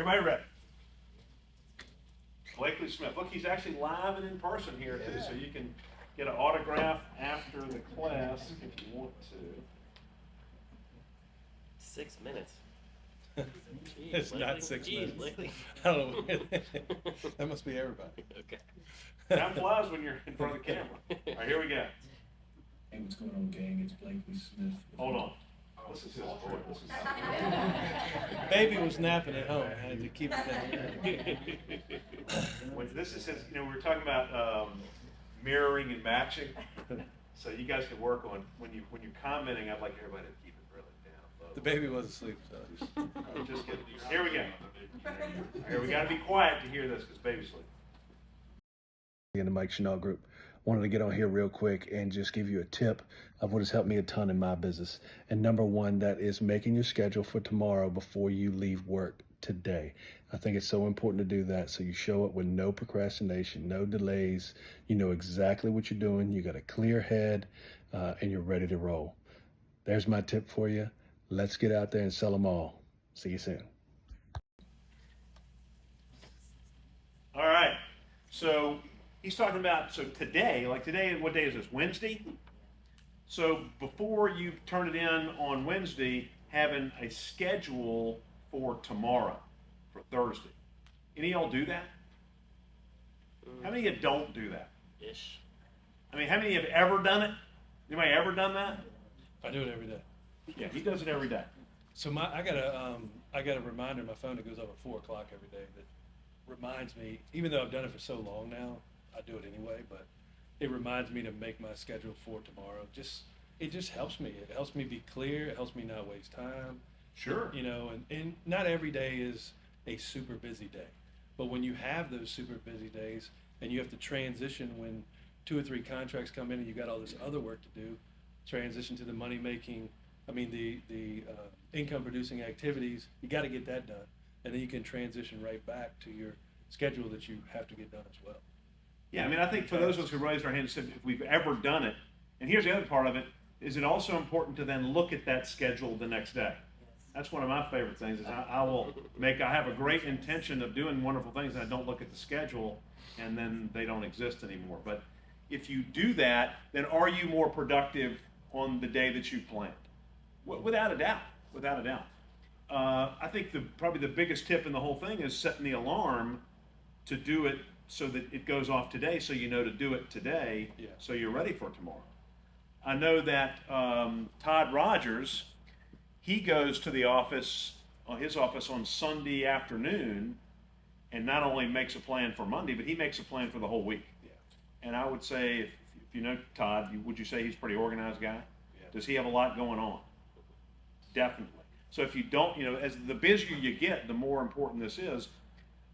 Everybody ready? Blakely Smith. Look, he's actually live and in person here too, so you can get an autograph after the class if you want to. 6 minutes. Jeez, it's Blakely. Not 6 minutes. Blakely. I don't know. That must be everybody. Okay. Time flies when you're in front of the camera. All right, here we go. Hey, what's going on, gang? It's Blakely Smith. Hold on. This is his boy. This is Baby was napping at home. I had to keep it down. This is his, we were talking about mirroring and matching. So you guys can work on, when you're commenting, I'd like everybody to keep it really down low. The baby was asleep, so. Just kidding. Here we go. Here, we got to be quiet to hear this because baby's sleeping. In the Mike Chanel group, wanted to get on here real quick and just give you a tip of what has helped me a ton in my business. And number one, that is making your schedule for tomorrow before you leave work today. I think it's so important to do that so you show up with no procrastination, no delays. You know exactly what you're doing. You got a clear head and you're ready to roll. There's my tip for you. Let's get out there and sell them all. See you soon. All right. So he's talking about, so today, like today, what day is this? Wednesday? So before you turn it in on Wednesday, having a schedule for tomorrow, for Thursday. Any of y'all do that? How many of you don't do that? Ish. I mean, how many have ever done it? Anybody ever done that? I do it every day. Yeah, he does it every day. So I got a reminder on my phone that goes up at 4 o'clock every day that reminds me, even though I've done it for so long now, I do it anyway, but it reminds me to make my schedule for tomorrow. It just helps me. It helps me be clear. It helps me not waste time. Sure. And not every day is a super busy day. But when you have those super busy days and you have to transition when 2 or 3 contracts come in and you got all this other work to do, transition to the money making, the income producing activities, you got to get that done. And then you can transition right back to your schedule that you have to get done as well. Yeah, I think for those of us who raised our hands and said if we've ever done it, and here's the other part of it, is it also important to then look at that schedule the next day? That's one of my favorite things is I have a great intention of doing wonderful things and I don't look at the schedule and then they don't exist anymore. But if you do that, then are you more productive on the day that you planned? Without a doubt, without a doubt. I think probably the biggest tip in the whole thing is setting the alarm to do it so that it goes off today so you know to do it today so you're ready for tomorrow. I know that Todd Rogers, he goes to the office, his office on Sunday afternoon and not only makes a plan for Monday, but he makes a plan for the whole week. Yeah. And I would say, if you know Todd, would you say he's a pretty organized guy? Yeah. Does he have a lot going on? Definitely. So if you don't, as the busier you get, the more important this is.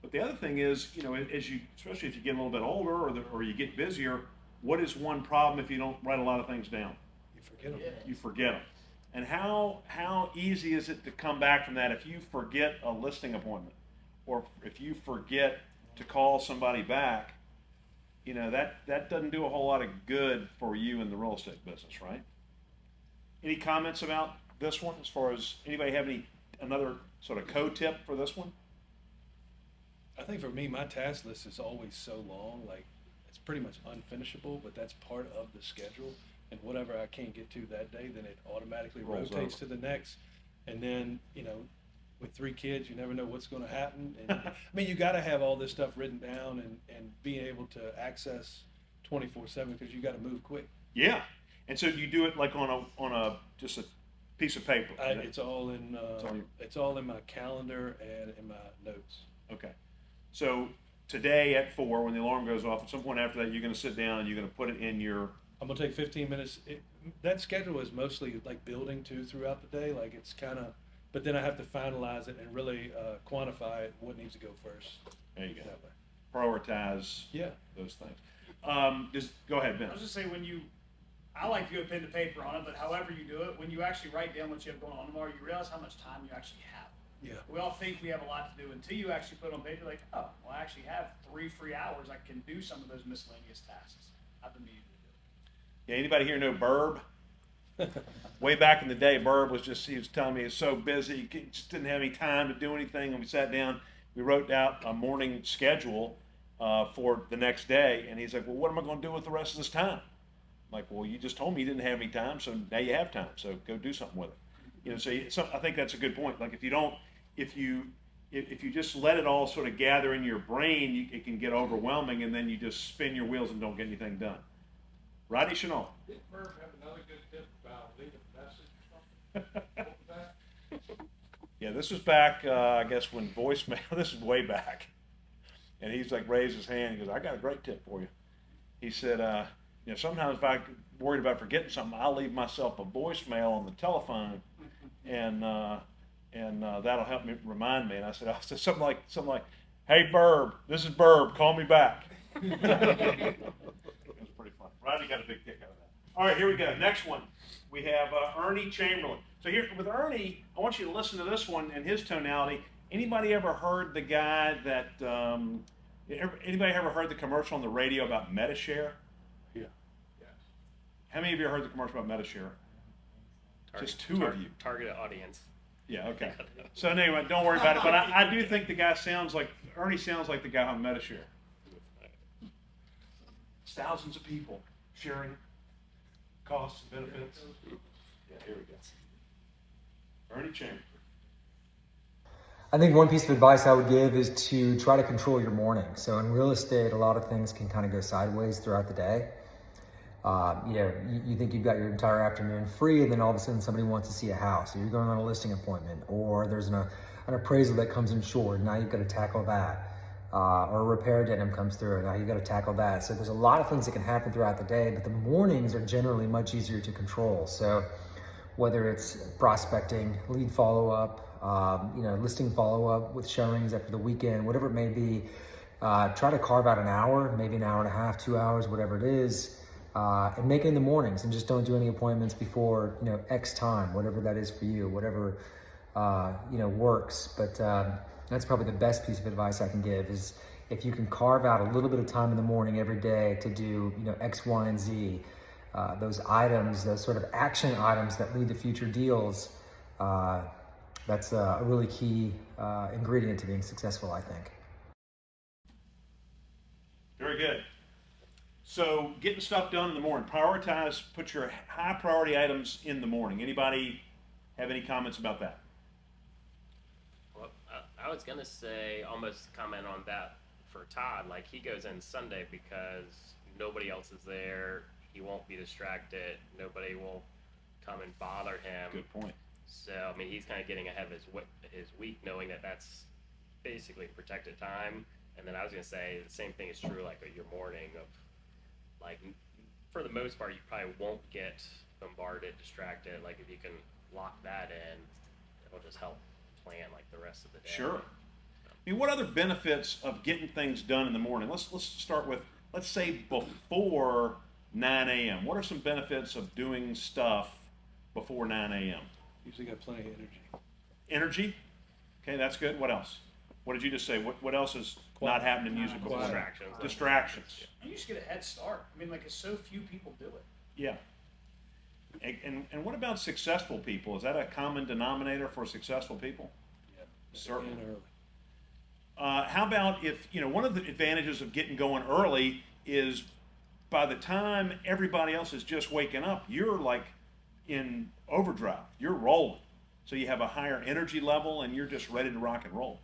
But the other thing is, especially if you get a little bit older or you get busier, what is one problem if you don't write a lot of things down? You forget them. You forget them. And how easy is it to come back from that if you forget a listing appointment or if you forget to call somebody back? That doesn't do a whole lot of good for you in the real estate business, right? Any comments about this one as far as anybody have another sort of co-tip for this one? I think for me, my task list is always so long, like it's pretty much unfinishable, but that's part of the schedule. And whatever I can't get to that day, then it automatically rotates to the next. And then, with 3 kids, you never know what's going to happen. And you got to have all this stuff written down and being able to access 24/7 because you got to move quick. Yeah. And so you do it like on a just a piece of paper. It's all in my calendar and in my notes. Okay. So today at 4, when the alarm goes off, at some point after that, you're going to sit down and you're going to put it in your. I'm going to take 15 minutes. That schedule is mostly like building too throughout the day. Like it's kind of, but then I have to finalize it and really quantify it, what needs to go first. There you go. Prioritize those things. Just go ahead, Ben. I was just saying I like to go pen to paper on it, but however you do it, when you actually write down what you have going on tomorrow, you realize how much time you actually have. Yeah. We all think we have a lot to do until you actually put it on paper, like, oh, well, I actually have 3 free hours. I can do some of those miscellaneous tasks. I've been needing to do it. Yeah, anybody here know Burb? Way back in the day, Burb he was telling me he's so busy, he just didn't have any time to do anything. And we sat down, we wrote out a morning schedule for the next day, and he's like, well, what am I going to do with the rest of this time? I'm like, well, you just told me you didn't have any time, so now you have time, so go do something with it. So I think that's a good point. Like if you just let it all sort of gather in your brain, it can get overwhelming, and then you just spin your wheels and don't get anything done. Righty, Chanel? Did Merv have another good tip about leaving a message or something? What was that? Yeah, this was back, I guess, when voicemail, this is way back. And he's like raised his hand. He goes, I got a great tip for you. He said, sometimes if I'm worried about forgetting something, I'll leave myself a voicemail on the telephone, and that'll help me remind me. And I said something like, hey, Burb, this is Burb, call me back. It was pretty fun. Rodney got a big kick out of that. All right, here we go. Next one. We have Ernie Chamberlain. So here with Ernie, I want you to listen to this one and his tonality. Anybody ever heard the guy that, anybody ever heard the commercial on the radio about MetaShare? Yeah. Yes. How many of you heard the commercial about MetaShare? Just two of you. Targeted audience. Yeah, okay. So anyway, don't worry about it. But I do think the guy Ernie sounds like the guy on MetaShare. It's thousands of people sharing costs and benefits. Yeah, here we go. Ernie Chamberlain. I think one piece of advice I would give is to try to control your morning. So in real estate, a lot of things can kind of go sideways throughout the day. You think you've got your entire afternoon free, and then all of a sudden somebody wants to see a house, or you're going on a listing appointment, or there's an appraisal that comes in short. Now you've got to tackle that. Or a repair addendum comes through. Now you've got to tackle that. So there's a lot of things that can happen throughout the day, but the mornings are generally much easier to control. So whether it's prospecting, lead follow-up, listing follow-up with showings after the weekend, whatever it may be, try to carve out an hour, maybe an hour and a half, 2 hours, whatever it is, and make it in the mornings, and just don't do any appointments before, X time, whatever that is for you, whatever, works. But that's probably the best piece of advice I can give is if you can carve out a little bit of time in the morning every day to do, X, Y, and Z, those items, those sort of action items that lead to future deals, that's a really key ingredient to being successful, I think. Very good. So getting stuff done in the morning. Prioritize, put your high priority items in the morning. Anybody have any comments about that? Well, I was gonna say almost comment on that for Todd. Like he goes in Sunday because nobody else is there. He won't be distracted. Nobody will come and bother him. Good point. So I mean, he's kind of getting ahead of his week, knowing that that's basically protected time. And then I was gonna say the same thing is true like your morning of like for the most part you probably won't get bombarded, distracted. Like if you can lock that in, it'll just help plan like the rest of the day. Sure. I mean, what other benefits of getting things done in the morning? Let's start with, let's say before 9 a.m. What are some benefits of doing stuff before 9 a.m.? Usually got plenty of energy. Energy? Okay, that's good. What else? What did you just say? What else is not happening usually before? Distractions. Distractions. You just get a head start. I mean, so few people do it. Yeah. And what about successful people? Is that a common denominator for successful people? Yeah. Certainly. And early. How about if, one of the advantages of getting going early is by the time everybody else is just waking up, you're like in overdrive. You're rolling. So you have a higher energy level and you're just ready to rock and roll.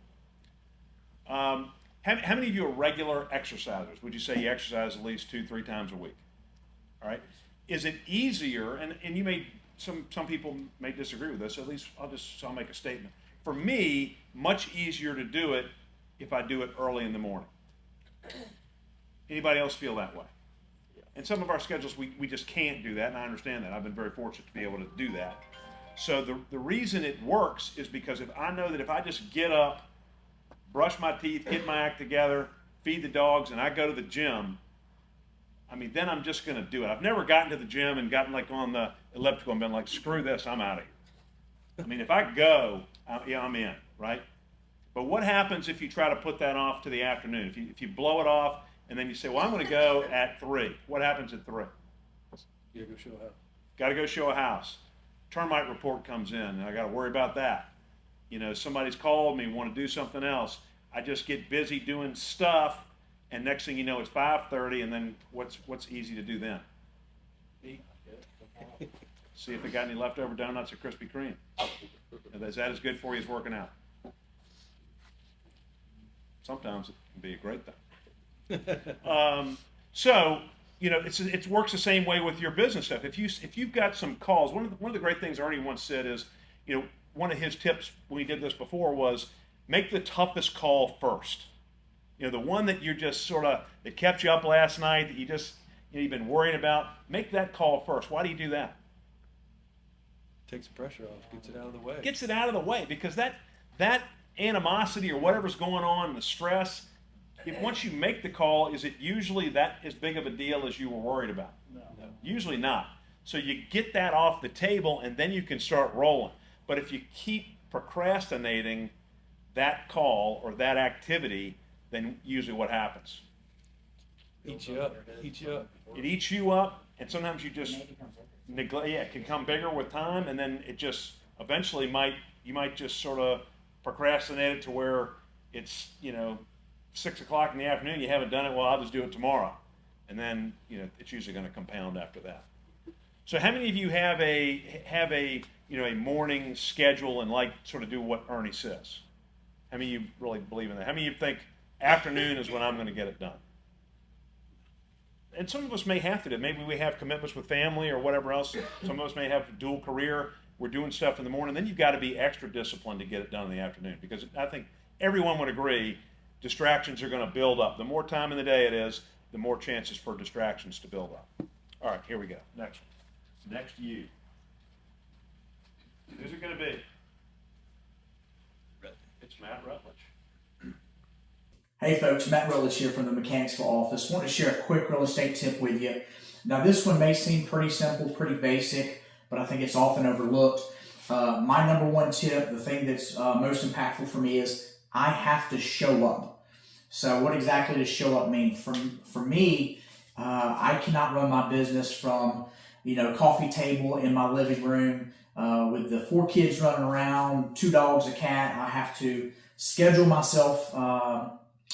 How many of you are regular exercisers? Would you say you exercise at least 2-3 times a week? All right. Is it easier, and you may, some people may disagree with this, at least I'll make a statement. For me, much easier to do it if I do it early in the morning. Anybody else feel that way? In some of our schedules, we just can't do that, and I understand that. I've been very fortunate to be able to do that. So the reason it works is because if I know that if I just get up, brush my teeth, get my act together, feed the dogs, and I go to the gym, I mean, then I'm just going to do it. I've never gotten to the gym and gotten like on the elliptical and been like, screw this, I'm out of here. I mean, if I go, I'm in, right? But what happens if you try to put that off to the afternoon? If you blow it off and then you say, well, I'm going to go at 3. What happens at 3? You gotta go show a house. Got to go show a house. Termite report comes in, and I got to worry about that. Somebody's called me, want to do something else. I just get busy doing stuff, and next thing you know, it's 5:30, and then what's easy to do then? Eat. See if they got any leftover donuts or Krispy Kreme. Is that as good for you as working out? Sometimes it can be a great thing. So, you know, it works the same way with your business stuff. If you've got some calls, one of the great things Ernie once said is, you know, one of his tips when he did this before was make the toughest call first. You know, the one that you're just sort of that kept you up last night that you've been worrying about. Make that call first. Why do you do that? Takes the pressure off, gets it out of the way. Gets it out of the way, because that animosity or whatever's going on, the stress, if once you make the call, is it usually that as big of a deal as you were worried about? No. Usually not. So you get that off the table, and then you can start rolling. But if you keep procrastinating that call or that activity, then usually what happens? Eats you up. Eats you up. It eats you up, and sometimes you just neglect. Yeah, it can come bigger with time, and then it just eventually you might just sort of procrastinate it to where it's 6 o'clock in the afternoon. You haven't done it. Well, I'll just do it tomorrow, and then it's usually going to compound after that. So, how many of you have a morning schedule and like sort of do what Ernie says? How many of you really believe in that? How many of you think afternoon is when I'm going to get it done? And some of us may have to do. Maybe we have commitments with family or whatever else. Some of us may have a dual career. We're doing stuff in the morning. Then you've got to be extra disciplined to get it done in the afternoon, because I think everyone would agree distractions are going to build up. The more time in the day it is, the more chances for distractions to build up. All right, here we go. Next one. Next you. Who's it going to be? It's Matt Rutledge. Hey folks, Matt Rutledge here from the Mechanicsville office. Want to share a quick real estate tip with you. Now this one may seem pretty simple, pretty basic, but I think it's often overlooked. My number one tip, the thing that's most impactful for me, is I have to show up. So what exactly does show up mean? For me, I cannot run my business from coffee table in my living room with the 4 kids running around, 2 dogs, a cat. I have to schedule myself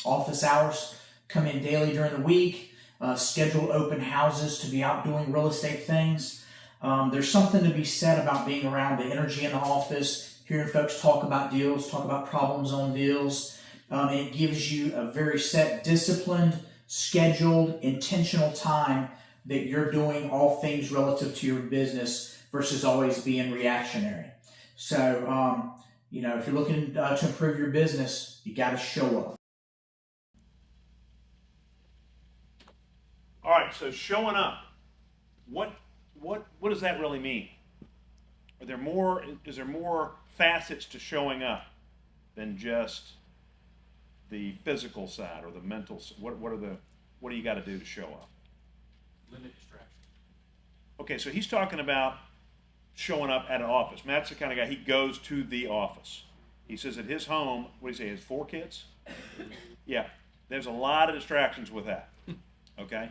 office hours, come in daily during the week, schedule open houses to be out doing real estate things. There's something to be said about being around the energy in the office, hearing folks talk about deals, talk about problems on deals. It gives you a very set, disciplined, scheduled, intentional time that you're doing all things relative to your business versus always being reactionary. So, if you're looking to improve your business, you got to show up. All right, so showing up. What does that really mean? Is there more facets to showing up than just the physical side or the mental side? What do you got to do to show up? Limit distraction. Okay, so he's talking about showing up at an office. Matt's the kind of guy, he goes to the office. He says at his home, what do you say, he has 4 kids? Yeah, there's a lot of distractions with that. Okay?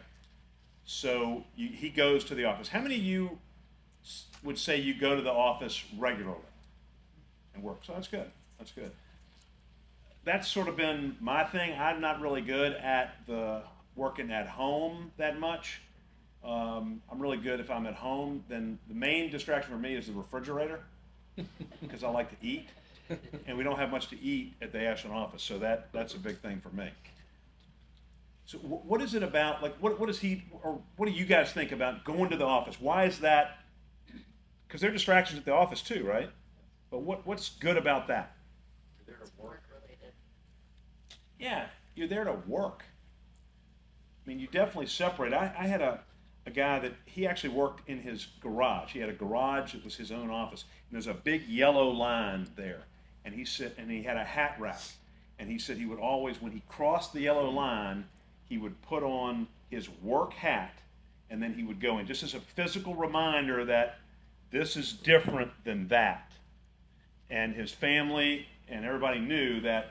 So he goes to the office. How many of you would say you go to the office regularly and work? So that's good. That's good. That's sort of been my thing. I'm not really good at the working at home that much. I'm really good if I'm at home. Then the main distraction for me is the refrigerator because I like to eat, and we don't have much to eat at the Ashland office, so that's a big thing for me. So what is it about, like, what does he, or what do you guys think about going to the office? Why is that? Because there are distractions at the office too, right? But what's good about that? You're there to work. Yeah, you're there to work. I mean, you definitely separate. I had a guy that he actually worked in his garage. He had a garage that was his own office. And there's a big yellow line there. And he had a hat rack. And he said he would always, when he crossed the yellow line, he would put on his work hat, and then he would go in, just as a physical reminder that this is different than that. And his family and everybody knew that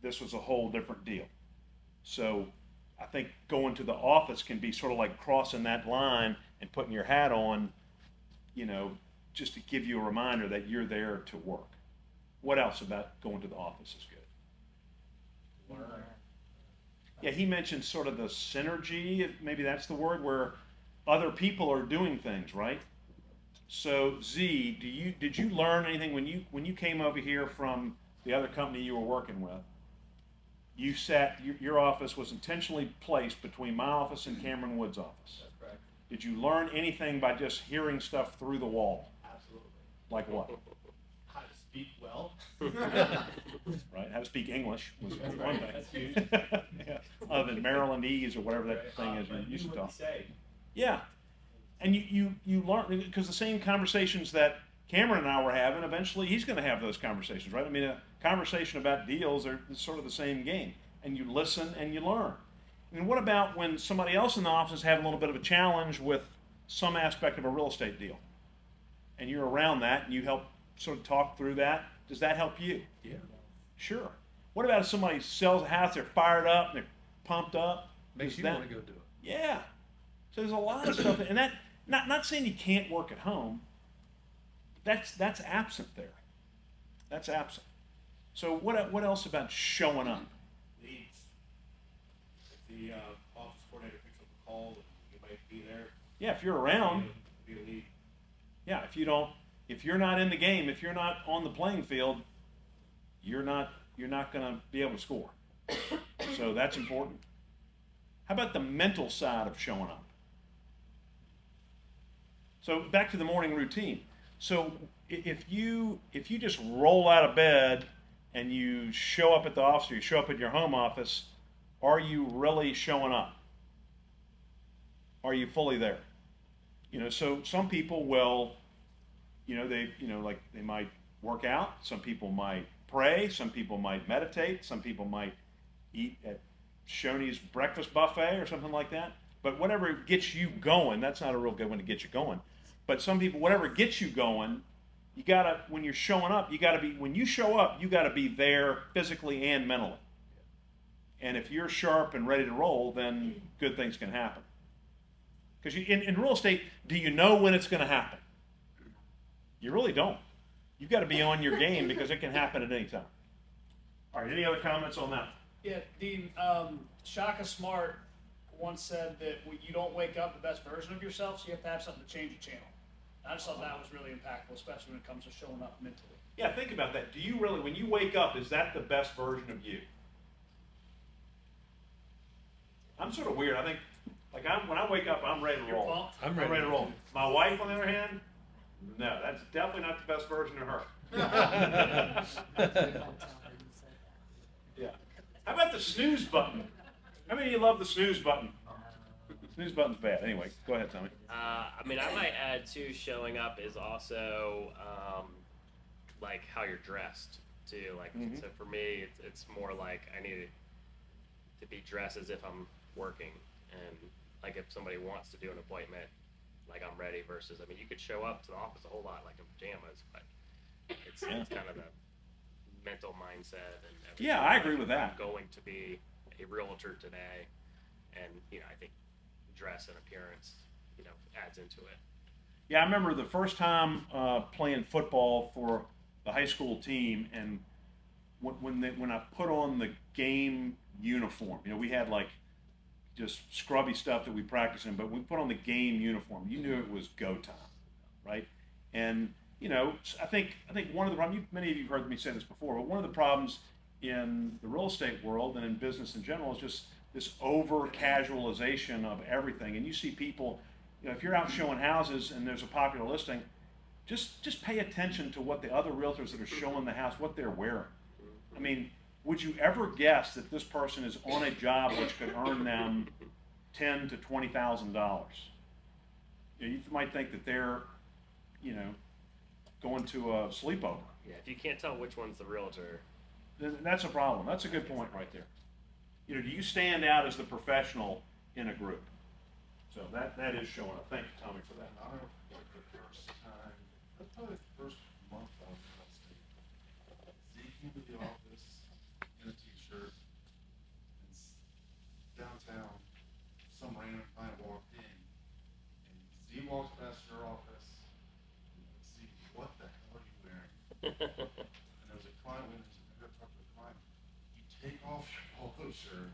this was a whole different deal. So I think going to the office can be sort of like crossing that line and putting your hat on, just to give you a reminder that you're there to work. What else about going to the office is good? Yeah, he mentioned sort of the synergy, maybe that's the word, where other people are doing things, right? So Z, did you learn anything when you came over here from the other company you were working with? You sat, your office was intentionally placed between my office and Cameron Wood's office. That's correct. Did you learn anything by just hearing stuff through the wall? Absolutely. Like what? How to speak well. Right? How to speak English was That's one right. thing. That's huge. Yeah. Other than Marylandese or whatever that thing is you used to talk. Say. Yeah. And you learn, because the same conversations that Cameron and I were having, eventually he's going to have those conversations, right? I mean, a conversation about deals are sort of the same game. And you listen and you learn. And what about when somebody else in the office is having a little bit of a challenge with some aspect of a real estate deal? And you're around that and you help sort of talk through that. Does that help you? Yeah. Sure. What about if somebody sells a house, they're fired up, they're pumped up? Makes Does you that- want to go do it. Yeah. So there's a lot of stuff, and that not saying you can't work at home. That's absent there. That's absent. So what else about showing up? Leads. If the office coordinator picks up a call, you might be there. Yeah, if you're around. Be a lead. Yeah, if you're not in the game, if you're not on the playing field, you're not going to be able to score. So that's important. How about the mental side of showing up? So back to the morning routine. So if you just roll out of bed and you show up at the office or you show up at your home office, are you really showing up? Are you fully there? So some people will, they might work out. Some people might pray. Some people might meditate. Some people might eat at Shoney's breakfast buffet or something like that. But whatever gets you going, that's not a real good one to get you going. But some people, whatever gets you going, you gotta, when you're showing up, when you show up, you gotta be there physically and mentally. And if you're sharp and ready to roll, then good things can happen. Because in real estate, do you know when it's going to happen? You really don't. You've got to be on your game because it can happen at any time. All right, any other comments on that? Yeah, Dean, Shaka Smart once said that you don't wake up the best version of yourself, so you have to have something to change your channel. I just thought that was really impactful, especially when it comes to showing up mentally. Yeah, think about that. Do you really, when you wake up, is that the best version of you? I'm sort of weird. I think, when I wake up, I'm ready to roll. pumped? I'm ready to roll. My wife, on the other hand, no, that's definitely not the best version of her. Yeah. How about the snooze button? How many of you love the snooze button? Snooze button's bad. Anyway, go ahead, Tommy. I mean, I might add too, showing up is also like how you're dressed too. Like, so for me, it's more like I need to be dressed as if I'm working, and like if somebody wants to do an appointment, like I'm ready. Versus, I mean, you could show up to the office a whole lot like in pajamas, but it's kind of the mental mindset and everything. Yeah, I agree Like, with that. I'm going to be a realtor today, and I think dress and appearance, adds into it. Yeah, I remember the first time playing football for the high school team, and when I put on the game uniform, we had like just scrubby stuff that we practiced in, but we put on the game uniform. You knew it was go time, right? And I think one of the problems, many of you have heard me say this before, but one of the problems in the real estate world and in business in general is just this over casualization of everything. And you see people, if you're out showing houses and there's a popular listing, just pay attention to what the other realtors that are showing the house, what they're wearing. I mean, would you ever guess that this person is on a job which could earn them $10,000 to $20,000? You might think that they're, going to a sleepover. Yeah, if you can't tell which one's the realtor, Then that's a problem. That's a good point right there. Do you stand out as the professional in a group? So that is showing up. Thank you, Tommy, for that. I don't know, like the first time, that's probably the first month I was in real estate. Zeke came to the office in a t-shirt, and downtown, some random client walked in, and Z walks past your office, and Zeke, what the hell are you wearing? And there was a client, when I got to talk to the client, you take off your polo shirt,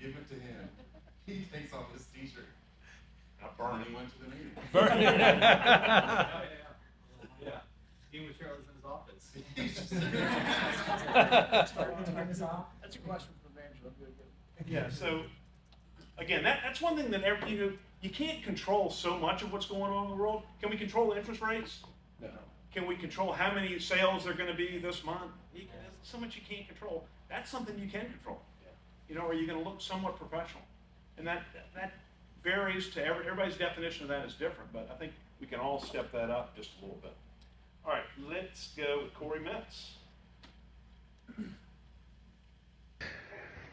give it to him. He takes off his t-shirt. I burn And he it. went to the meeting. Burn it. Yeah. He was sure I was in his office. That's a question for the manager. I'm gonna get. Yeah, so, again, that's one thing that you can't control so much of what's going on in the world. Can we control interest rates? No. Can we control how many sales there are going to be this month? There's so much you can't control. That's something you can control. You know, are you going to look somewhat professional? And that varies to everybody's definition of that is different, but I think we can all step that up just a little bit. All right, let's go with Corey Metz.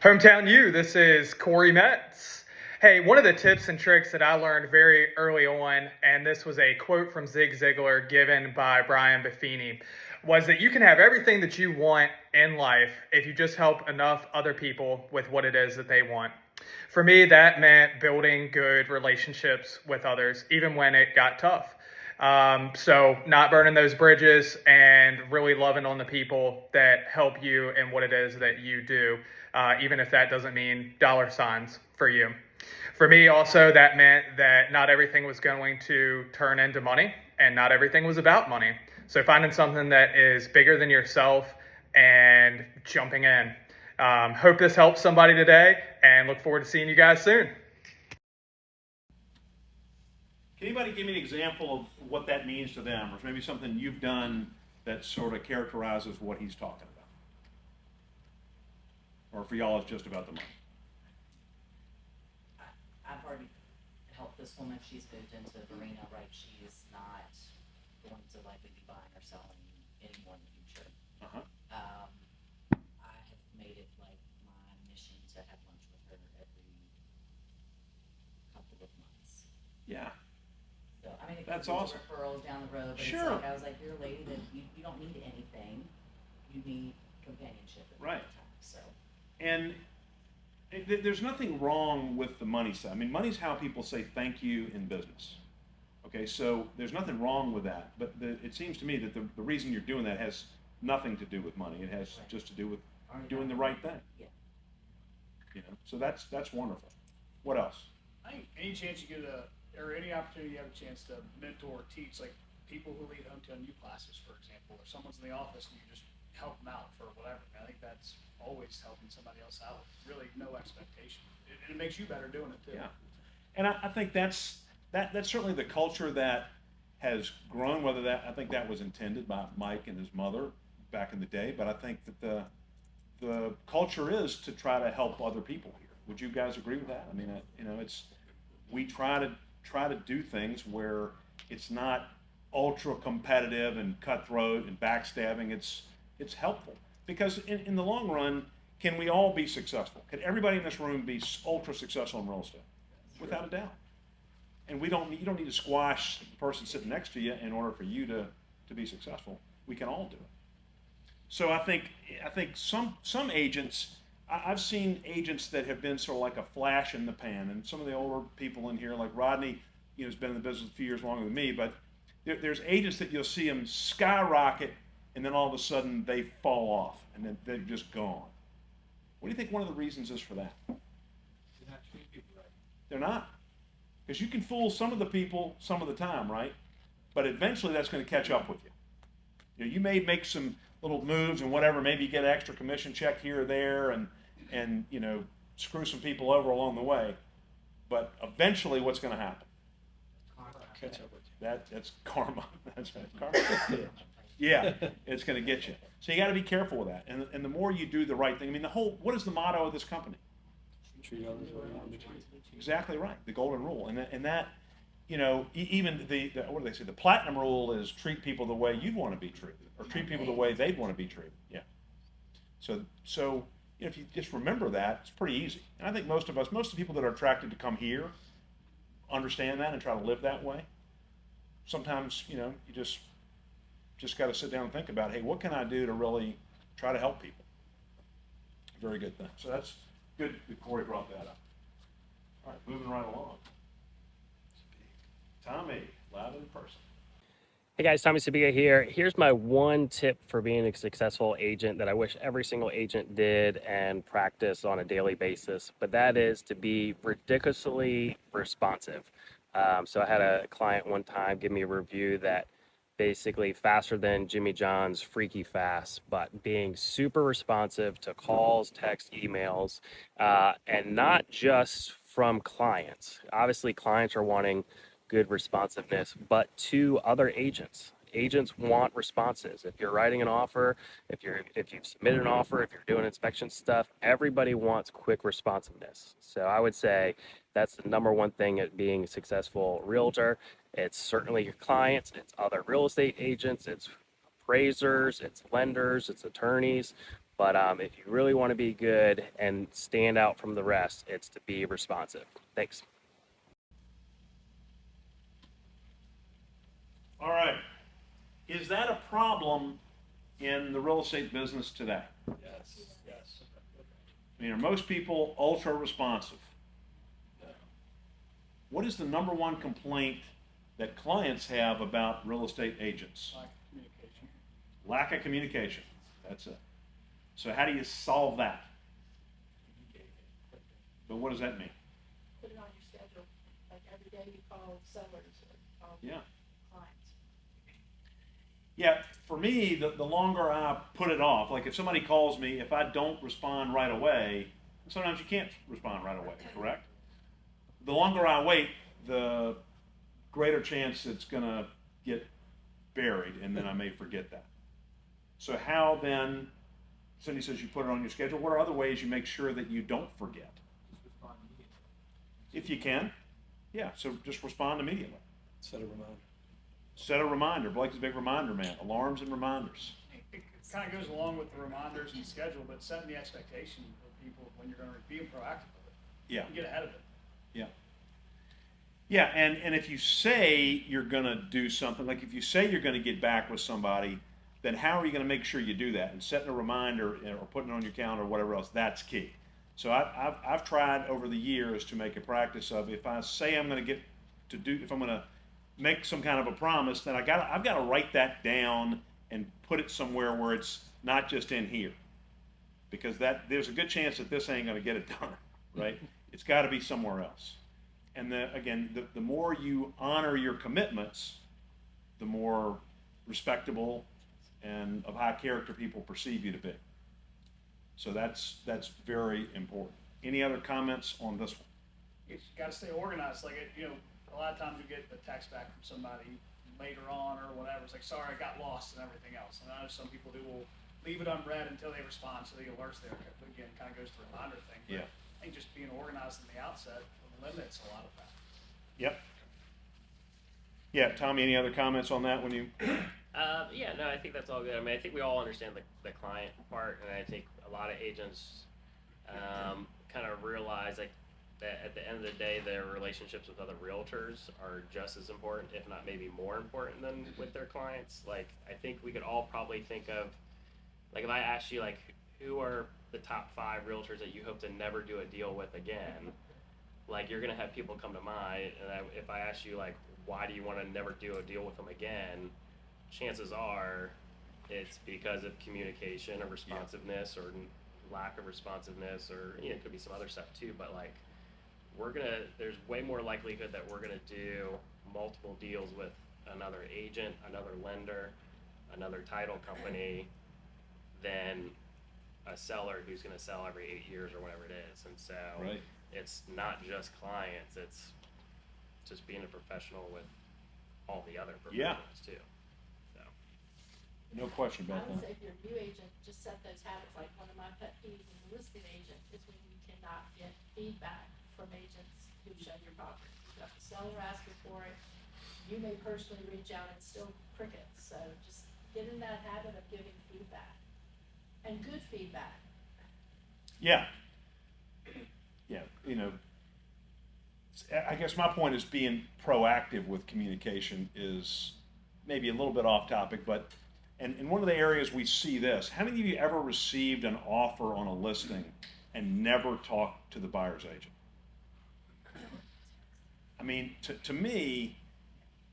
Hometown U, this is Corey Metz. Hey, one of the tips and tricks that I learned very early on, and this was a quote from Zig Ziglar given by Brian Buffini, was that you can have everything that you want in life if you just help enough other people with what it is that they want. For me, that meant building good relationships with others, even when it got tough. So not burning those bridges and really loving on the people that help you in what it is that you do, even if that doesn't mean dollar signs for you. For me also, that meant that not everything was going to turn into money and not everything was about money. So finding something that is bigger than yourself and jumping in. Hope this helps somebody today and look forward to seeing you guys soon. Can anybody give me an example of what that means to them, or maybe something you've done that sort of characterizes what he's talking about? Or for y'all, it's just about the money? I've already helped this woman. She's moved into the arena, right? She is not going to likely be buying or selling anymore in the future. Uh-huh. I have made it like my mission to have lunch with her every couple of months. Yeah. So, I mean, it That's could be awesome. referrals down the road, but Sure. it's like, I was like, you're a lady that you don't need anything. You need companionship at the Right. time, so. And there's nothing wrong with the money side. I mean, money's how people say thank you in business. Okay, so there's nothing wrong with that. But it seems to me that the reason you're doing that has nothing to do with money. It has Right. just to do with Already doing done. the right thing. Yeah. You know, so that's wonderful. What else? I think any chance you get or any opportunity you have a chance to mentor or teach, like people who lead Hometown U classes, for example, or someone's in the office and you just help them out for whatever. I think that's always helping somebody else out with really no expectation. And it makes you better doing it too. Yeah, and I think that's certainly the culture that has grown. I think that was intended by Mike and his mother back in the day, but I think that the culture is to try to help other people here. Would you guys agree with that? I mean, we try to do things where it's not ultra competitive and cutthroat and backstabbing. It's helpful because in the long run, can we all be successful? Can everybody in this room be ultra successful in real estate? Without a doubt. And you don't need to squash the person sitting next to you in order for you to be successful. We can all do it. So I think some agents, I've seen agents that have been sort of like a flash in the pan, and some of the older people in here, like Rodney, has been in the business a few years longer than me, but there's agents that you'll see them skyrocket, and then all of a sudden they fall off, and then they're just gone. What do you think one of the reasons is for that? You're not treating people right. They're not. Because you can fool some of the people some of the time, right? But eventually that's going to catch up with you. You may make some little moves and whatever, maybe you get an extra commission check here or there and screw some people over along the way. But eventually what's going to happen? Catch up with you. That's karma. That's right. Karma. Yeah, it's going to get you. So you got to be careful with that. And the more you do the right thing, I mean, what is the motto of this company? Treat others the way you want to be treated. Exactly right. The golden rule. And that even the what do they say? The platinum rule is treat people the way you'd want to be treated, or treat people the way they'd want to be treated. Yeah. So if you just remember that, it's pretty easy. And I think most of the people that are attracted to come here understand that and try to live that way. Sometimes, you just got to sit down and think about, hey, what can I do to really try to help people? Very good thing. So that's good that Corey brought that up. All right, moving right along. Tommy, loud in person. Hey guys, Tommy Sabiga here. Here's my one tip for being a successful agent that I wish every single agent did and practice on a daily basis, but that is to be ridiculously responsive. So I had a client one time give me a review that basically faster than Jimmy John's freaky fast, but being super responsive to calls, text, emails, and not just from clients. Obviously, clients are wanting good responsiveness, but to other agents. Agents want responses. If you're writing an offer, if you've submitted an offer, if you're doing inspection stuff, everybody wants quick responsiveness. So I would say that's the number one thing at being a successful realtor. It's certainly your clients, it's other real estate agents, it's appraisers, it's lenders, it's attorneys. But if you really want to be good and stand out from the rest, it's to be responsive. Thanks. All right. Is that a problem in the real estate business today? Yes. Yes. I mean, are most people ultra responsive? No. What is the number one complaint that clients have about real estate agents? Lack of communication. Lack of communication. That's it. So how do you solve that? But what does that mean? Put it on your schedule, like every day you call sellers or call Yeah. clients. Yeah, for me, the longer I put it off, like if somebody calls me, if I don't respond right away, sometimes you can't respond right away, correct? The longer I wait, the greater chance it's going to get buried, and then I may forget that. So how then, Cindy says you put it on your schedule, what are other ways you make sure that you don't forget? If you can, yeah, so just respond immediately. Set a reminder. Set a reminder. Blake is a big reminder man. Alarms and reminders. It kind of goes along with the reminders and schedule, but setting the expectation of people when you're going to be proactive with it. Yeah. You get ahead of it. Yeah. Yeah, and if you say you're going to do something, like if you say you're going to get back with somebody, then how are you going to make sure you do that? And setting a reminder or putting it on your calendar or whatever else, that's key. So I've tried over the years to make a practice of if I say I'm going to if I'm going to make some kind of a promise, then I've got to write that down and put it somewhere where it's not just in here, because there's a good chance that this ain't going to get it done, right? It's got to be somewhere else. And the more you honor your commitments, the more respectable and of high character people perceive you to be. So that's very important. Any other comments on this one? You got to stay organized. Like, a lot of times you get a text back from somebody later on or whatever. It's like, sorry, I got lost and everything else. And I know some people who will leave it unread until they respond, so the alerts there. Again, kind of goes to the reminder thing. But Yeah. I think just being organized in the outset eliminates a lot of that. Yep. Yeah, Tommy, any other comments on that when you? Yeah, no, I think that's all good. I mean, I think we all understand the client part, and I think a lot of agents kind of realize like that at the end of the day, their relationships with other realtors are just as important, if not maybe more important than with their clients. Like, I think we could all probably think of, like, if I asked you, like, who are the top 5 realtors that you hope to never do a deal with again, like, you're gonna have people come to mind. And if I ask you, like, why do you want to never do a deal with them again, chances are it's because of communication or responsiveness or lack of responsiveness, or it could be some other stuff too. But like, there's way more likelihood that we're gonna do multiple deals with another agent, another lender, another title company than a seller who's gonna sell every 8 years or whatever it is. And so Right. It's not just clients, it's just being a professional with all the other professionals too. So. No question I about would that. say if you're a new agent, just set those habits. Like one of my pet peeves as a listing agent is when you cannot get feedback from agents who show your property. You got the seller asking for it. You may personally reach out and still crickets. So just get in that habit of giving feedback and good feedback. Yeah. Yeah, I guess my point is being proactive with communication is maybe a little bit off topic, but and one of the areas we see this, how many of you ever received an offer on a listing and never talked to the buyer's agent? I mean, to me,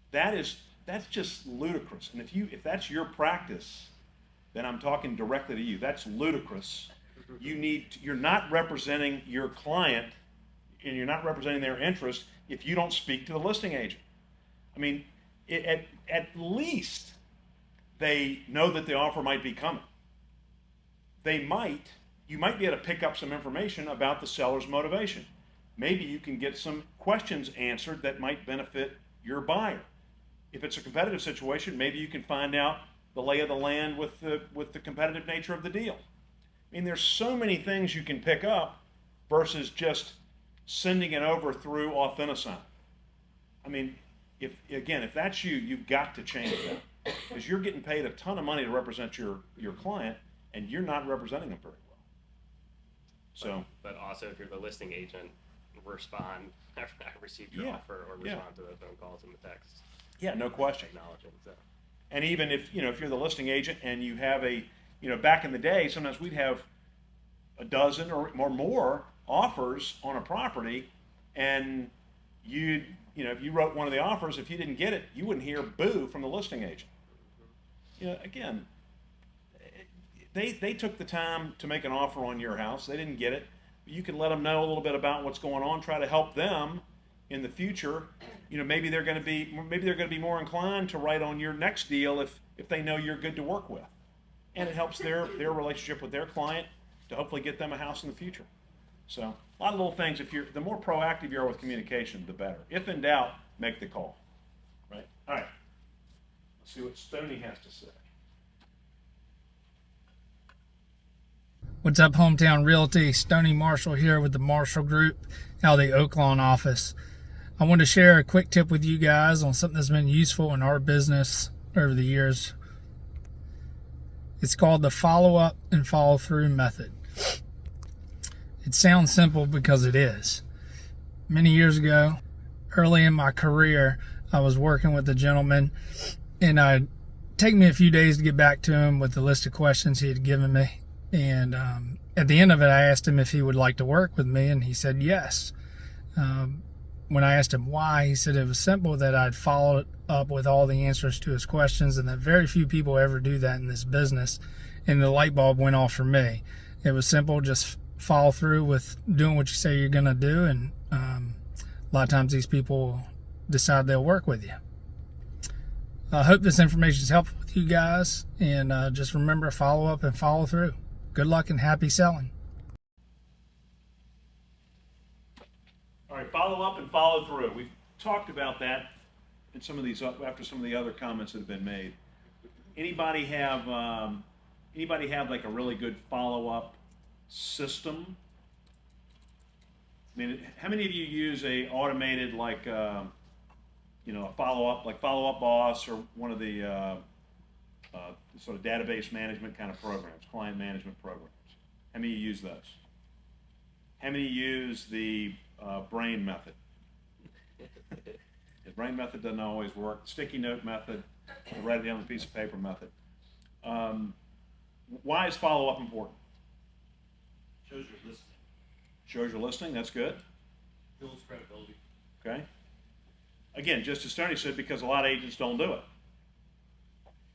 that is that's just ludicrous. And if that's your practice, then I'm talking directly to you. That's ludicrous. You're not representing your client and you're not representing their interest if you don't speak to the listing agent. I mean, at least they know that the offer might be coming. You might be able to pick up some information about the seller's motivation. Maybe you can get some questions answered that might benefit your buyer. If it's a competitive situation, maybe you can find out the lay of the land with the competitive nature of the deal. I mean, there's so many things you can pick up versus just sending it over through Authentisign. I mean, if that's you, you've got to change that because you're getting paid a ton of money to represent your client, and you're not representing them very well. So, but also if you're the listing agent, respond after I receive your offer, or respond to the phone calls and the texts. Yeah, no question. Acknowledging. So. And even if you're the listing agent and you have back in the day, sometimes we'd have a dozen or more offers on a property, and if you wrote one of the offers, if you didn't get it, you wouldn't hear boo from the listing agent. Again, they took the time to make an offer on your house. They didn't get it. You can let them know a little bit about what's going on. Try to help them in the future. Maybe they're going to be more inclined to write on your next deal if they know you're good to work with, and it helps their relationship with their client to hopefully get them a house in the future. So a lot of little things. The more proactive you are with communication, the better. If in doubt, make the call. Right. All right. Let's see what Stoney has to say. What's up, Hometown Realty? Stoney Marshall here with the Marshall Group out of the Oaklawn office. I want to share a quick tip with you guys on something that's been useful in our business over the years. It's called the follow-up and follow-through method. It sounds simple because it is. Many years ago, early in my career, I was working with a gentleman, and it'd take me a few days to get back to him with the list of questions he had given me. And at the end of it, I asked him if he would like to work with me, and he said yes. When I asked him why, he said it was simple, that I'd followed up with all the answers to his questions, and that very few people ever do that in this business. And the light bulb went off for me. It was simple, just follow through with doing what you say you're going to do, and a lot of times these people decide they'll work with you. I hope this information is helpful with you guys, and just remember, follow up and follow through. Good luck and happy selling. All right, follow up and follow through. We've talked about that in some of these after some of the other comments that have been made. Anybody have like a really good follow up system? I mean, how many of you use a automated a follow up boss, or one of the sort of database management kind of programs, client management programs? How many of you use those? How many use the brain method? The brain method doesn't always work. Sticky note method, write it down on a piece of paper method. Why is follow up important? Shows your listening. Shows your listening. That's good. Builds credibility. Okay. Again, just as Stoney said, because a lot of agents don't do it.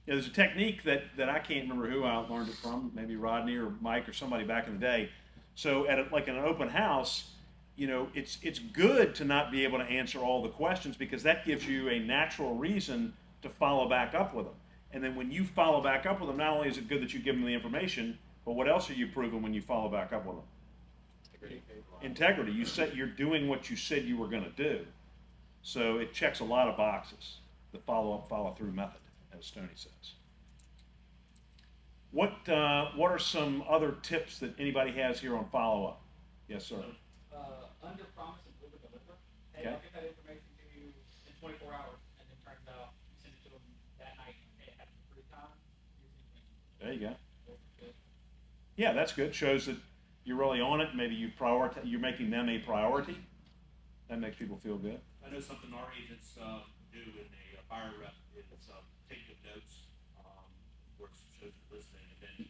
There's a technique that I can't remember who I learned it from, maybe Rodney or Mike or somebody back in the day. So at like in an open house, it's good to not be able to answer all the questions, because that gives you a natural reason to follow back up with them. And then when you follow back up with them, not only is it good that you give them the information, but what else are you proving when you follow back up with them? Integrity. You're doing what you said you were going to do. So it checks a lot of boxes, the follow-up, follow-through method, as Stoney says. What are some other tips that anybody has here on follow-up? Yes, sir. Under promise and over deliver. Hey, Okay. I'll get that information to you in 24 hours, and then turns out you send it to them that night, and they have some free time. There you go. Yeah, that's good. Shows that you're really on it. Maybe you're making them a priority. That makes people feel good. I know something our agents do in a buyer rep is take good notes, works, shows your listening, and then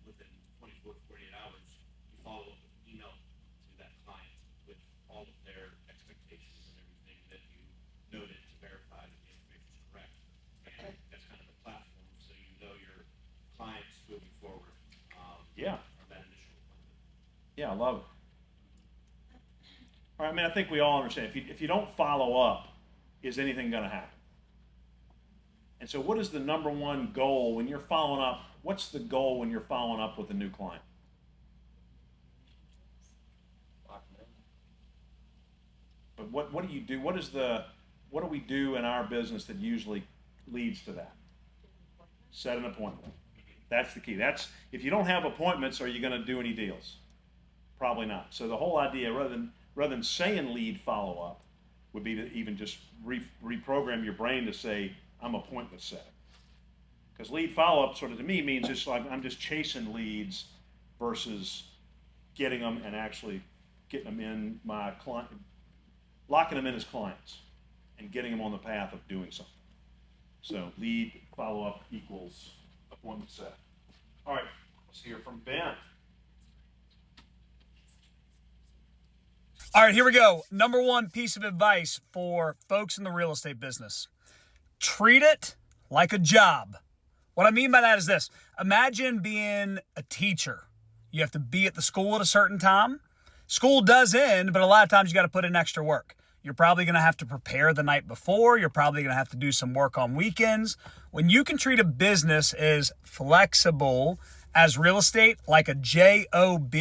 within 24 to 48 hours, you follow up with an email to that client with all of their expectations and everything that you noted to verify that the information is correct. I love it. All right, I mean, I think we all understand. If you don't follow up, is anything going to happen? And so what is the number one goal when you're following up? What's the goal when you're following up with a new client? But what do you do? What do we do in our business that usually leads to that? Set an appointment. That's the key. That's, if you don't have appointments, are you going to do any deals? Probably not. So the whole idea, rather than saying lead follow up, would be to even just reprogram your brain to say, I'm appointment setting. Because lead follow up sort of to me means just like I'm just chasing leads versus getting them and actually getting them in my client, locking them in as clients and getting them on the path of doing something. So lead follow up equals appointment set. All right, let's hear from Ben. All right, here we go. Number one piece of advice for folks in the real estate business. Treat it like a job. What I mean by that is this. Imagine being a teacher. You have to be at the school at a certain time. School does end, but a lot of times you got to put in extra work. You're probably going to have to prepare the night before. You're probably going to have to do some work on weekends. When you can treat a business as flexible as real estate, like a job,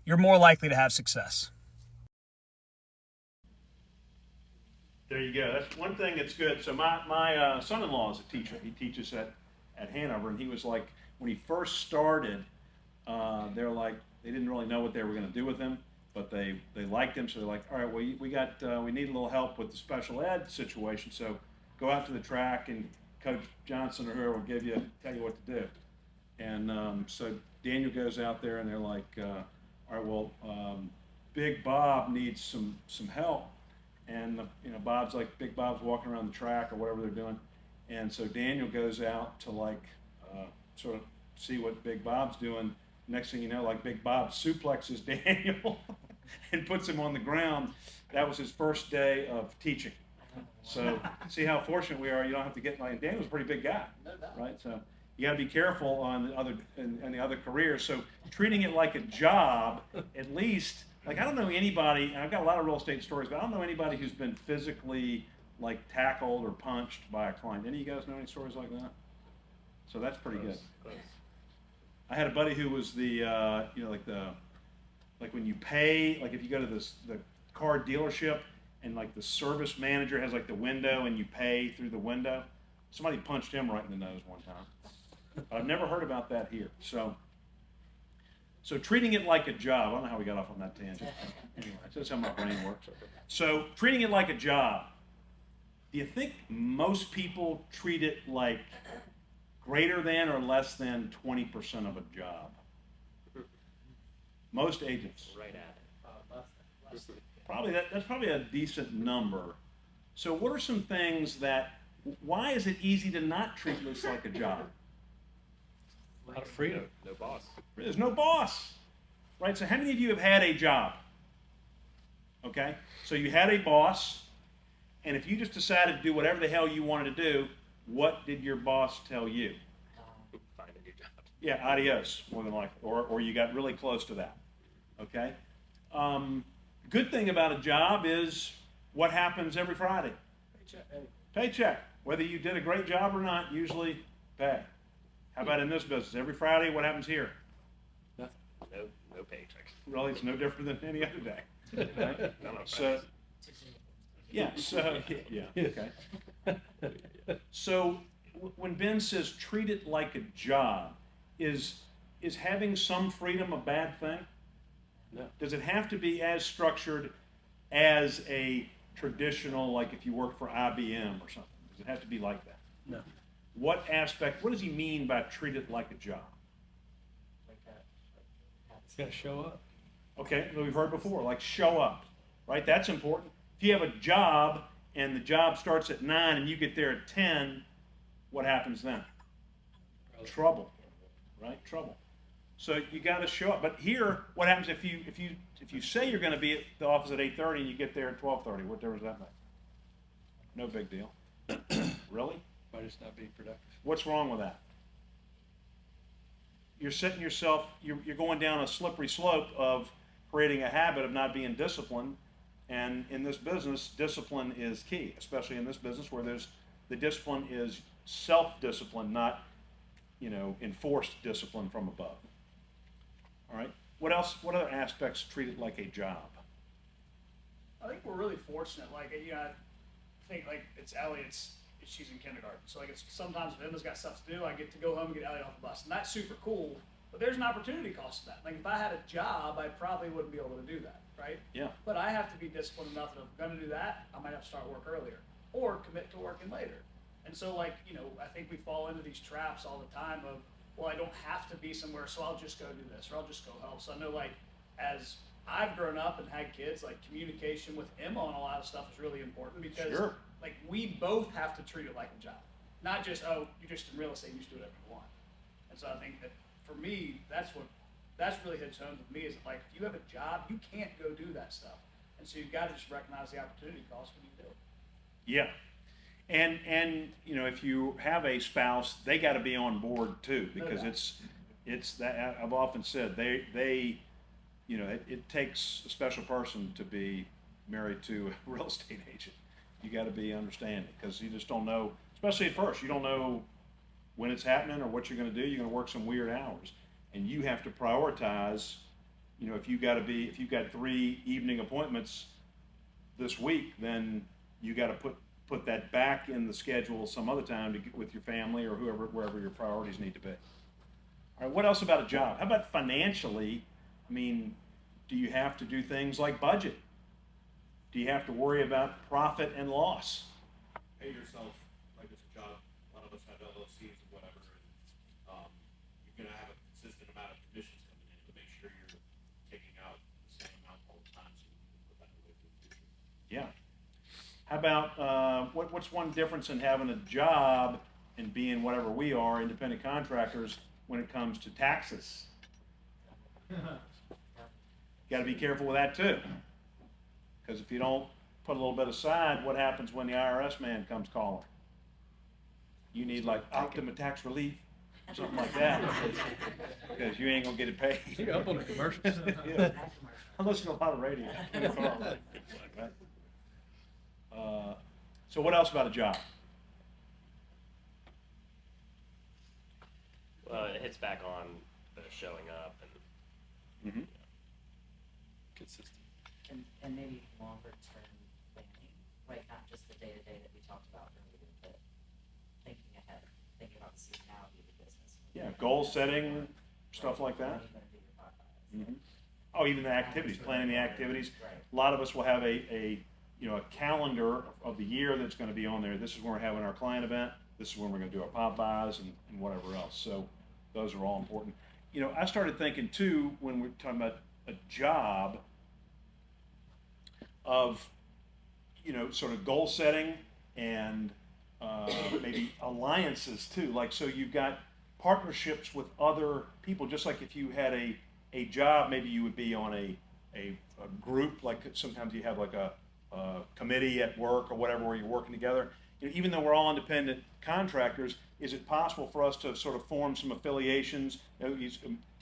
you're more likely to have success. There you go. That's one thing that's good. So my son-in-law is a teacher. He teaches at Hanover, and he was like, when he first started, they're like, they didn't really know what they were going to do with him, but they liked him, so they're like, all right, well, we need a little help with the special ed situation, so go out to the track and Coach Johnson or whoever will tell you what to do. And so Daniel goes out there, and they're like, all right, well, Big Bob needs some help. And Bob's like, Big Bob's walking around the track or whatever they're doing, and so Daniel goes out to like sort of see what Big Bob's doing. Next thing you know, like Big Bob suplexes Daniel and puts him on the ground. That was his first day of teaching. So see how fortunate we are. You don't have to get like Daniel's a pretty big guy, right? So you got to be careful on the other careers. So treating it like a job, at least. Like, I don't know anybody, and I've got a lot of real estate stories, but I don't know anybody who's been physically, like, tackled or punched by a client. Any of you guys know any stories like that? So that's pretty good. I had a buddy who was like when you pay, like if you go to the car dealership and, like, the service manager has, like, the window and you pay through the window. Somebody punched him right in the nose one time. I've never heard about that here. So treating it like a job, I don't know how we got off on that tangent. Anyway, that's how my brain works. So treating it like a job, do you think most people treat it like greater than or less than 20% of a job? Most agents. Right at it. Probably that's probably a decent number. So what are some things why is it easy to not treat this like a job? A lot of freedom. No boss. There's no boss, right? So how many of you have had a job? Okay, so you had a boss, and if you just decided to do whatever the hell you wanted to do, what did your boss tell you? Find a new job. Yeah, adios, more than likely, or you got really close to that. Okay, good thing about a job is what happens every Friday? Paycheck. Whether you did a great job or not, usually pay. How about in this business? Every Friday, what happens here? Nothing. No paycheck. Really, it's no different than any other day. Right? So, yeah. So, yeah. Okay. So, when Ben says treat it like a job, is having some freedom a bad thing? No. Does it have to be as structured as a traditional, like if you work for IBM or something? Does it have to be like that? No. What does he mean by treat it like a job? It's got to show up. Okay, we've heard before, like show up, right? That's important. If you have a job and the job starts at 9 and you get there at 10, what happens then? Trouble, right? Trouble. So you got to show up. But here, what happens if you say you're going to be at the office at 8:30 and you get there at 12:30? What difference does that make? No big deal. Really? Might just not be productive. What's wrong with that? You're setting yourself, you're going down a slippery slope of creating a habit of not being disciplined. And in this business, discipline is key, especially in this business where the discipline is self-discipline, not, enforced discipline from above. All right. What else? What other aspects treat it like a job? I think we're really fortunate. Like, I think like it's Ellie. She's in kindergarten, so like it's sometimes if Emma's got stuff to do, I get to go home and get Ellie off the bus, and that's super cool. But there's an opportunity cost to that. Like if I had a job, I probably wouldn't be able to do that, right? Yeah. But I have to be disciplined enough that if I'm going to do that, I might have to start work earlier or commit to working later. And so like I think we fall into these traps all the time of, well, I don't have to be somewhere, so I'll just go do this or I'll just go help. So I know like as I've grown up and had kids, like communication with Emma on a lot of stuff is really important because Sure. like we both have to treat it like a job, not just, oh, you're just in real estate, you just do whatever you want. And so I think that for me, that's really hits home with me is like if you have a job, you can't go do that stuff, and so you've got to just recognize the opportunity cost when you do it. Yeah. And if you have a spouse, they got to be on board too, because it's that I've often said they it takes a special person to be married to a real estate agent. You got to be understanding because you just don't know, especially at first, you don't know when it's happening or what you're going to do. You're going to work some weird hours, and you have to prioritize. If you've got 3 evening appointments this week, then you got to put that back in the schedule some other time to get with your family or wherever your priorities need to be. All right, what else about a job? How about financially? I mean, do you have to do things like budget? Do you have to worry about profit and loss? Pay yourself like it's a job. A lot of us have LLCs or whatever, and you're gonna have a consistent amount of commissions coming in to make sure you're taking out the same amount all the time, so you can put that away for the future. Yeah. How about what's one difference in having a job and being whatever we are, independent contractors, when it comes to taxes? Got to be careful with that too, because if you don't put a little bit aside, what happens when the IRS man comes calling? You need like Optima tax relief, something like that, because you ain't gonna get it paid. You're up on the commercials. Yeah. I listen to a lot of radio. So what else about a job? Well, it hits back on the showing up and Mm-hmm. Consistent. And maybe longer term planning, right? Not just the day to day that we talked about earlier, but thinking ahead, thinking about the seasonality of the business. Yeah, goal setting, stuff like that. Mm-hmm. Oh, even the activities, planning the activities. A lot of us will have a calendar of the year that's going to be on there. This is when we're having our client event. This is when we're going to do our pop buys and whatever else. So those are all important. I started thinking too when we're talking about a job of, sort of goal setting and maybe alliances too. Like, so you've got partnerships with other people, just like if you had a job, maybe you would be on a group, like sometimes you have like a committee at work or whatever where you're working together. Even though we're all independent contractors, is it possible for us to sort of form some affiliations?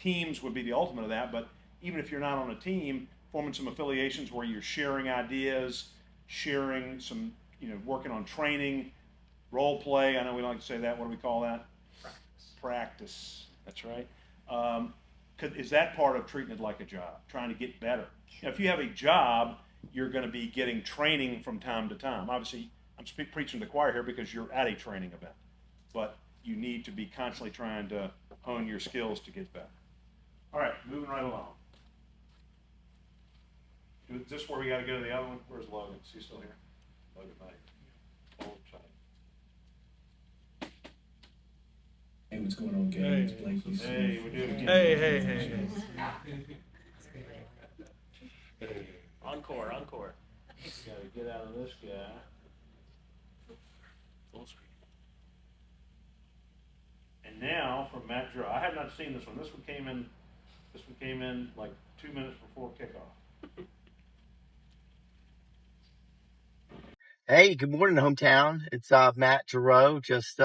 Teams would be the ultimate of that, but even if you're not on a team, forming some affiliations where you're sharing ideas, sharing some, working on training, role play. I know we don't like to say that. What do we call that? Practice. That's right. Is that part of treating it like a job, trying to get better? If you have a job, you're going to be getting training from time to time. Obviously, I'm preaching to the choir here because you're at a training event, but you need to be constantly trying to hone your skills to get better. All right, moving right along. Is this where we got to go to the other one? Where's Logan? Is he still here? Logan, Mike. Hey, what's going on, gang? Hey, we did it again. Hey. encore. Got to get out of this guy. Full screen. And now from Matt Drew. I have not seen this one. This one came in like 2 minutes before kickoff. Hey, good morning, hometown. It's Matt Giroux, just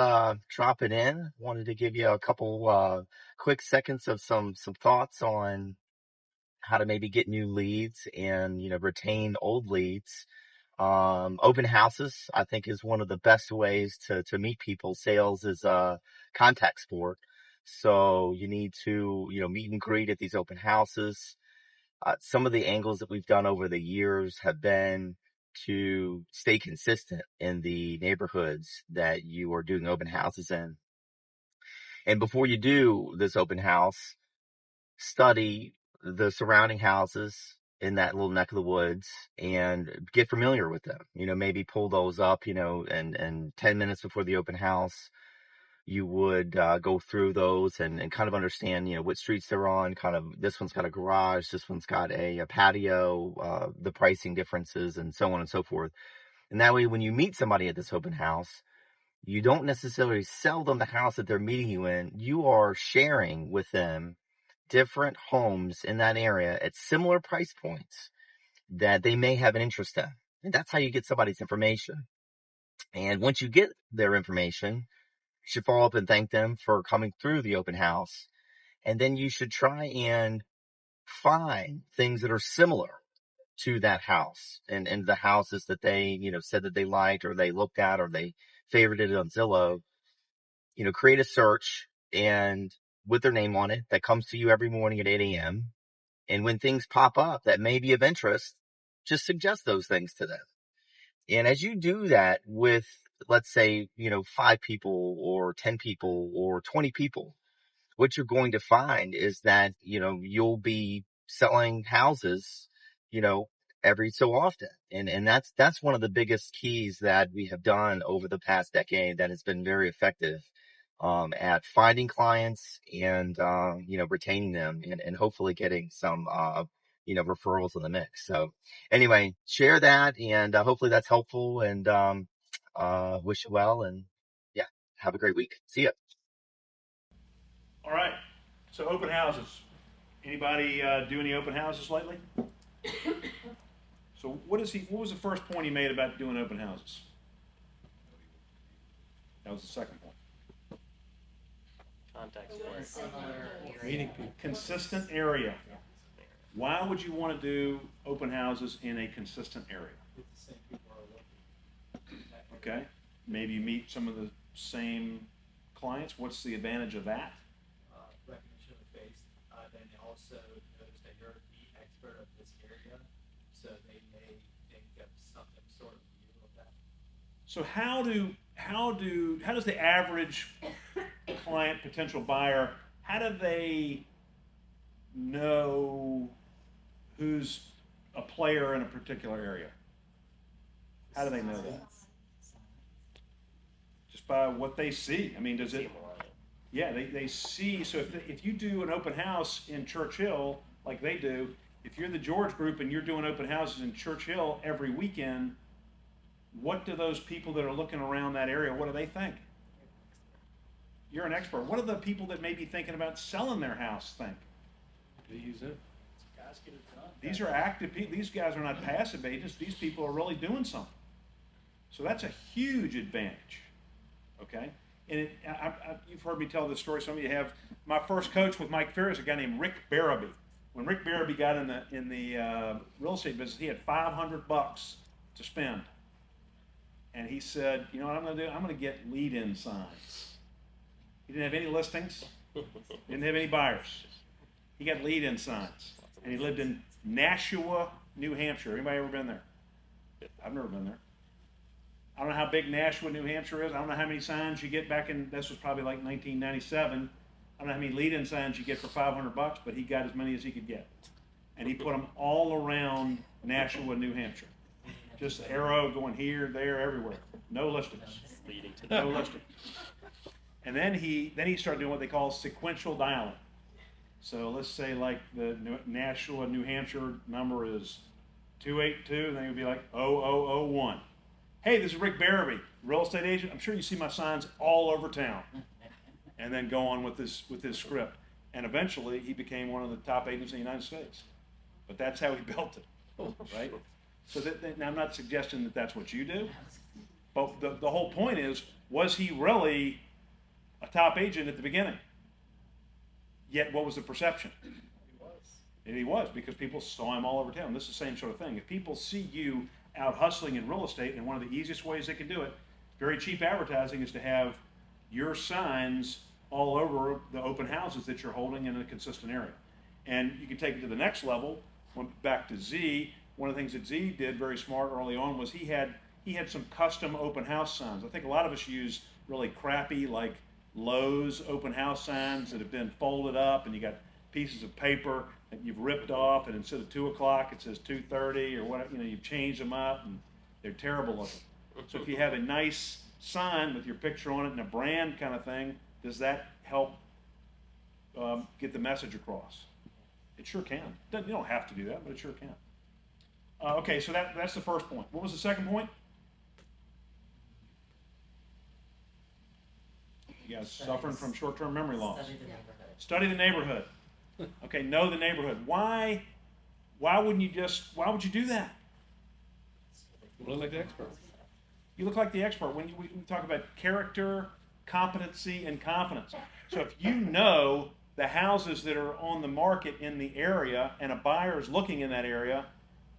dropping in. Wanted to give you a couple quick seconds of some thoughts on how to maybe get new leads and, retain old leads. Open houses, I think, is one of the best ways to meet people. Sales is a contact sport. So you need to, meet and greet at these open houses. Some of the angles that we've done over the years have been to stay consistent in the neighborhoods that you are doing open houses in. And before you do this open house, study the surrounding houses in that little neck of the woods and get familiar with them. Maybe pull those up, and 10 minutes before the open house, you would go through those and kind of understand, what streets they're on. Kind of, this one's got a garage, this one's got a patio, the pricing differences, and so on and so forth. And that way, when you meet somebody at this open house, you don't necessarily sell them the house that they're meeting you in. You are sharing with them different homes in that area at similar price points that they may have an interest in. And that's how you get somebody's information. And once you get their information, you should follow up and thank them for coming through the open house. And then you should try and find things that are similar to that house and the houses that they, said that they liked or they looked at or they favorited on Zillow. Create a search and with their name on it that comes to you every morning at 8 a.m. And when things pop up that may be of interest, just suggest those things to them. And as you do that with, let's say, 5 people or 10 people or 20 people, what you're going to find is that, you'll be selling houses, every so often. And that's one of the biggest keys that we have done over the past decade that has been very effective, at finding clients and, retaining them and hopefully getting some, referrals in the mix. So anyway, share that and, hopefully that's helpful and, wish you well and yeah, have a great week. See ya. All right. So open houses. Anybody do any open houses lately? So what was the first point he made about doing open houses? That was the second point. Contact Doing sport. similar Meeting people. Consistent area. Why would you want to do open houses in a consistent area? Okay. Maybe you meet some of the same clients. What's the advantage of that? Recognition of face. Then they also notice that you're the expert of this area, so they may think of something sort of you of that. So how does the average client, potential buyer, how do they know who's a player in a particular area? How do they know that? Just by what they see. I mean, does it? Yeah, they see. So if you do an open house in Churchill, like they do, if you're the George Group and you're doing open houses in Churchill every weekend, what do those people that are looking around that area, what do they think? You're an expert. What do the people that may be thinking about selling their house think? Do you use it? Guys get it done. These are active people. These guys are not passive agents. These people are really doing something. So that's a huge advantage. Okay? And you've heard me tell this story. Some of you have. My first coach with Mike Ferris, a guy named Rick Barabee. When Rick Barabee got in the real estate business, he had $500 to spend. And he said, you know what I'm going to do? I'm going to get lead-in signs. He didn't have any listings. Didn't have any buyers. He got lead-in signs. And he lived in Nashua, New Hampshire. Anybody ever been there? I've never been there. I don't know how big Nashua, New Hampshire is. I don't know how many signs you get back in, this was probably like 1997. I don't know how many lead-in signs you get for $500, but he got as many as he could get. And he put them all around Nashua, New Hampshire. Just arrow going here, there, everywhere. No listings. Leading to No listings. And then he started doing what they call sequential dialing. So let's say like the Nashua, New Hampshire number is 282, and then he'd be like 0001. Hey, this is Rick Barabee, real estate agent. I'm sure you see my signs all over town. And then go on with his script. And eventually he became one of the top agents in the United States. But that's how he built it, right? So now I'm not suggesting that that's what you do, but the whole point is, was he really a top agent at the beginning? Yet what was the perception? And he was, because people saw him all over town. This is the same sort of thing. If people see you out hustling in real estate, and one of the easiest ways they can do it, very cheap advertising, is to have your signs all over the open houses that you're holding in a consistent area. And you can take it to the next level. Went back to Z. One of the things that Z did very smart early on was he had some custom open house signs. I think a lot of us use really crappy, like Lowe's open house signs that have been folded up, and you got pieces of paper that you've ripped off, and instead of 2 o'clock it says 2:30 or what, you've changed them up, and they're terrible looking. So if you have a nice sign with your picture on it and a brand kind of thing, does that help get the message across? It sure can. You don't have to do that, but it sure can. Okay, so that's the first point. What was the second point? You guys suffering from short-term memory loss. Study the neighborhood. Study the neighborhood. Okay, know the neighborhood. Why would you do that? You look like the expert. You look like the expert when we talk about character, competency, and confidence. So if you know the houses that are on the market in the area and a buyer is looking in that area,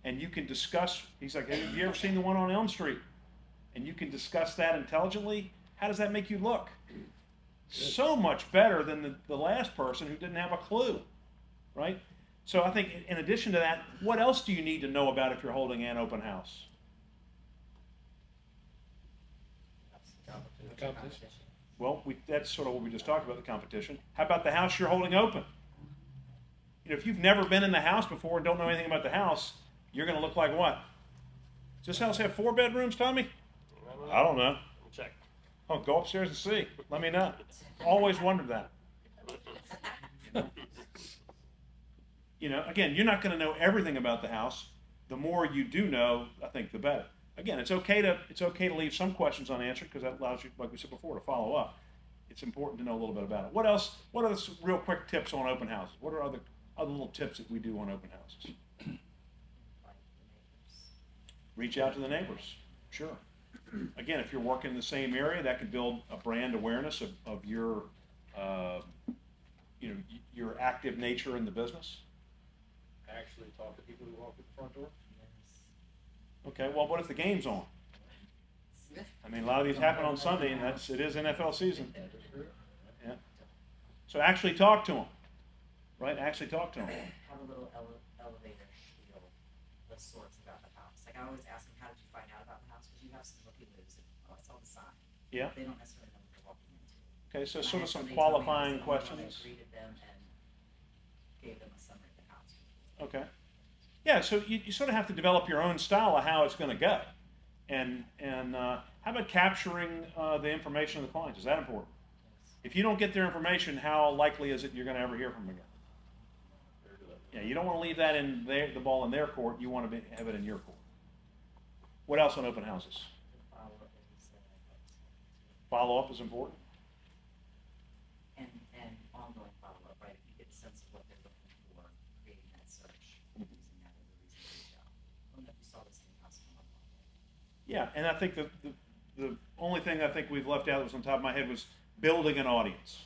and you can discuss, he's like, have you ever seen the one on Elm Street? And you can discuss that intelligently, how does that make you look? So much better than the last person who didn't have a clue, right? So I think in addition to that, what else do you need to know about if you're holding an open house? Competition. Well, that's sort of what we just talked about, the competition. How about the house you're holding open? If you've never been in the house before and don't know anything about the house, you're going to look like what? Does this house have 4 bedrooms, Tommy? I don't know. Check. Oh, go upstairs and see. Let me know. Always wondered that. Again, you're not going to know everything about the house. The more you do know, I think the better. Again, it's okay to leave some questions unanswered, because that allows you, like we said before, to follow up. It's important to know a little bit about it. What else? What are some real quick tips on open houses? What are other little tips that we do on open houses? Reach out to the neighbors. Sure. Again, if you're working in the same area, that could build a brand awareness of your, your active nature in the business. Actually talk to people who walk in the front door. Okay, well, what if the game's on? I mean, a lot of these happen on Sunday, and it is NFL season. Yeah. So actually talk to them, right? Actually talk to them. Have a little elevator spiel of sorts about the house. Like I always ask them, how did you find out about the house? Because you have some rookie lives and I saw the sign. Yeah. They don't necessarily know what they're walking into. Okay, so And I sort of had some somebody tell me I was qualifying the only one that questions. greeted them and gave them a summary of the house. Okay. Yeah, so you sort of have to develop your own style of how it's going to go. And how about capturing the information of the clients? Is that important? If you don't get their information, how likely is it you're going to ever hear from them again? Yeah, you don't want to leave that in the ball in their court. You want to have it in your court. What else on open houses? Follow-up is important. And ongoing follow-up, right? If you get a sense of what they're looking for, creating that search, using that as a reason to reach out. I don't know if you saw this in the house come up. Yeah, and I think the only thing I think we've left out that was on top of my head was building an audience.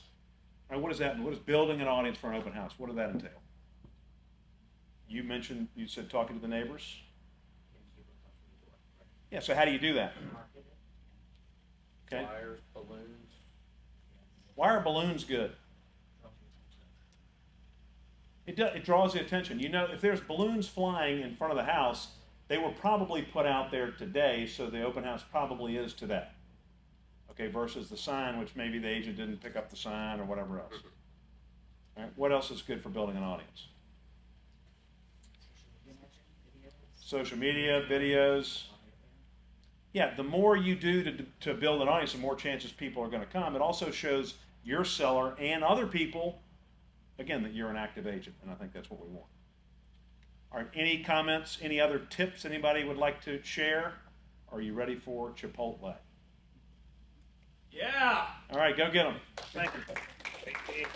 All right, what does that mean? What is building an audience for an open house? What does that entail? You said talking to the neighbors? Yeah, so how do you do that? Okay. Flyers, balloons. Why are balloons good? It draws the attention. If there's balloons flying in front of the house, they were probably put out there today, so the open house probably is today. Okay, versus the sign, which maybe the agent didn't pick up the sign or whatever else. All right, what else is good for building an audience? Social media, videos. Yeah, the more you do to build an audience, the more chances people are going to come. It also shows your seller and other people, again, that you're an active agent, and I think that's what we want. All right, any comments, any other tips anybody would like to share? Are you ready for Chipotle? Yeah. All right, go get them. Thank you.